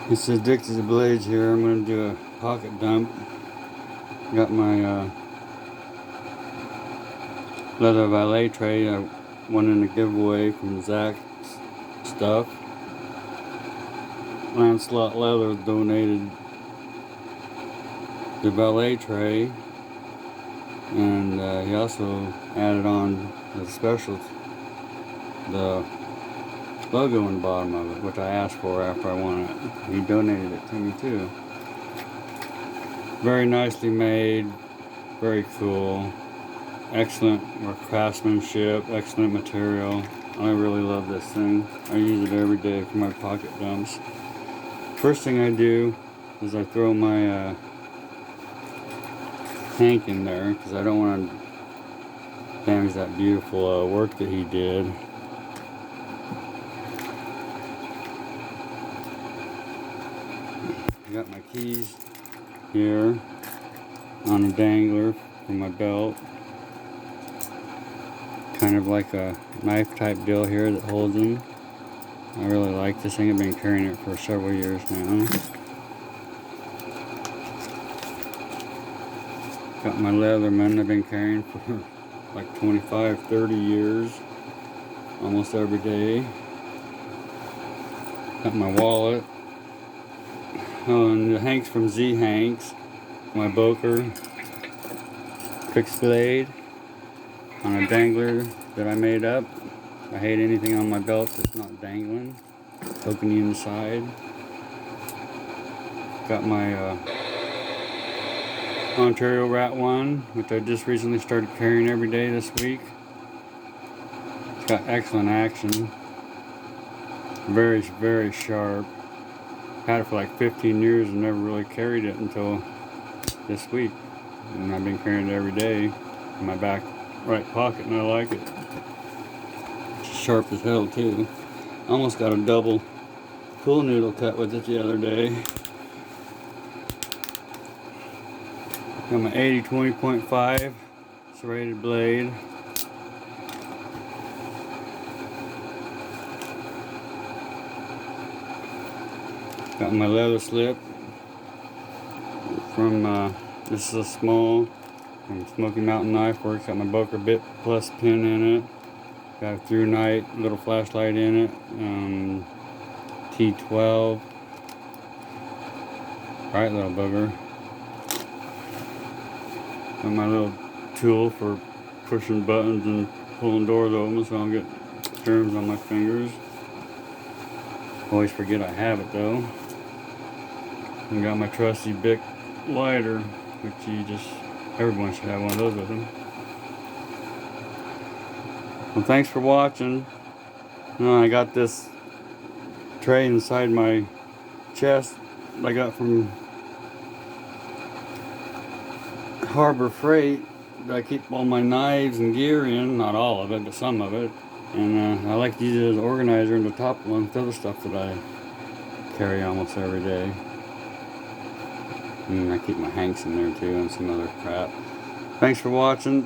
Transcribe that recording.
It says Dixie's Blades here. I'm going to do a pocket dump. Got my leather valet tray. I won in a giveaway from Zach's stuff. Lancelot Leather donated the valet tray, and he also added on the special, the logo in the bottom of it, which I asked for after I won it. He donated it to me too. Very nicely made, very cool, excellent craftsmanship, excellent material. I really love this thing. I use it every day for my pocket dumps. First thing I do is I throw my tank in there because I don't want to damage that beautiful work that he did. I got my keys here on a dangler from my belt. Kind of like a knife type deal here that holds them. I really like this thing. I've been carrying it for several years now. Got my Leatherman I've been carrying for like 25, 30 years. Almost every day. Got my wallet. And the Hanks from Z Hanks. My Boker fixed blade on a dangler that I made up. I hate anything on my belt that's not dangling, poking you in the side. Got my Ontario Rat 1, which I just recently started carrying every day this week. It's got excellent action. Very, very sharp. Had it for like 15 years and never really carried it until this week. And I've been carrying it every day in my back right pocket, and I like it. It's sharp as hell too. Almost got a double pool noodle cut with it the other day. Got my 80-20.5 serrated blade. Got my leather slip from this is a small from Smoky Mountain Knife Works. Got my Boker Bit Plus pin in it. Got a through night little flashlight in it. T12. Right, little booger. Got my little tool for pushing buttons and pulling doors open so I don't get germs on my fingers. Always forget I have it though. And got my trusty Bic lighter, which everyone should have one of those with them. Well, thanks for watching. I got this tray inside my chest I got from Harbor Freight that I keep all my knives and gear in, not all of it, but some of it. And I like to use it as an organizer in the top one with other stuff that I carry almost every day. And I keep my Hanks in there too and some other crap. Thanks for watching.